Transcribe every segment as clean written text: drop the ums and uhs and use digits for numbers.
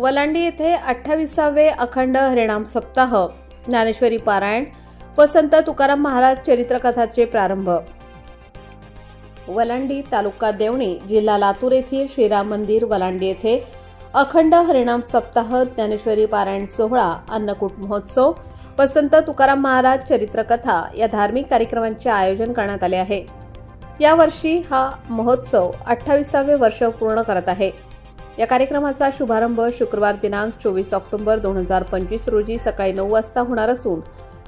वलांडी येथे 28वे अखंड हरिनाम सप्ताह, ज्ञानेश्वरी पारायण व संत तुकाराम महाराज चरित्रकथाचे प्रारंभ। वलांडी तालुका देवणी, जिल्हा लातूर येथील श्रीराम मंदिर वलांडी येथे अखंड हरिनाम सप्ताह, ज्ञानेश्वरी पारायण सोहळा, अन्नकूट महोत्सव व संत तुकाराम महाराज चरित्रकथा या धार्मिक कार्यक्रमांचे आयोजन करण्यात आले आहे। या वर्षी हा महोत्सव 28वे वर्ष पूर्ण करत आहे। या कार्यक्रमाचा शुभारंभ शुक्रवार दिनांक 24 ऑक्टोबर 2025 रोजी सकाळी 9 वाजता होणार असून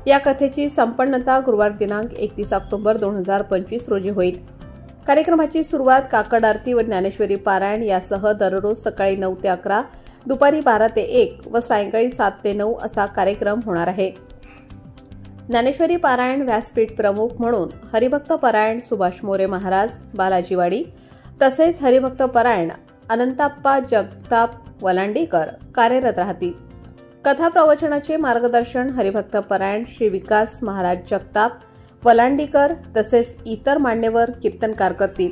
या कथेची संपन्नता गुरुवार दिनांक 31 ऑक्टोबर 2025 रोजी होईल। कार्यक्रमाची सुरुवात काकड आरती व ज्ञानेश्वरी पारायण यासह दररोज सकाळी 9 ते 11, दुपारी 12 ते 1 व सायंकाळी 7 ते 9 असा कार्यक्रम होणार आहे। ज्ञानेश्वरी पारायण व्यासपीठ प्रमुख म्हणून हरिभक्त परायण सुभाष मोरे महाराज बालाजीवाडी, तसेच हरिभक्त परायण अनंताप्पा जगताप वलांडीकर कार्यरत राहतील। कथा प्रवचनाचे मार्गदर्शन हरिभक्त परायण श्री विकास महाराज जगताप वलांडीकर तसेच इतर मान्यवर कीर्तनकार करतील।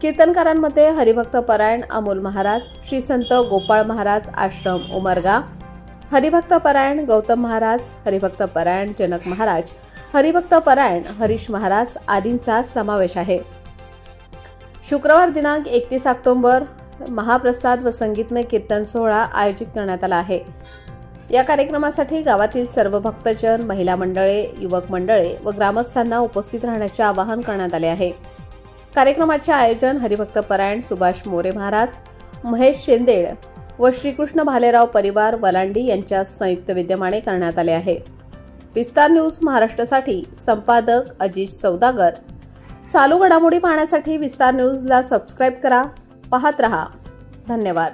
कीर्तनकारांमध्ये हरिभक्त परायण अमोल महाराज, श्री संत गोपाळ महाराज आश्रम उमरगा, हरिभक्त परायण गौतम महाराज, हरिभक्त परायण जनक महाराज, हरिभक्त परायण हरीश महाराज आदींचा समावेश आहे। शुक्रवार दिनांक 31 ऑक्टोबर महाप्रसाद व संगीतमय कीर्तन सोहळा आयोजित करण्यात आला आहे। या कार्यक्रमासाठी गावातील सर्व भक्तजन, महिला मंडळे, युवक मंडळे व ग्रामस्थांना उपस्थित राहण्याचे आवाहन करण्यात आले आहे। कार्यक्रमाचे आयोजन हरिभक्त परायण सुभाष मोरे महाराज, महेश शेंदेळ व श्रीकृष्ण भालेराव परिवार वलांडी यांच्या संयुक्त विद्यमाने करण्यात आले आहे। विस्तार न्यूज महाराष्ट्रासाठी संपादक अजित सौदागर। चालू घडामोडी पाहण्यासाठी विस्तार न्यूजला सबस्क्राइब करा, पाहत रहा। धन्यवाद।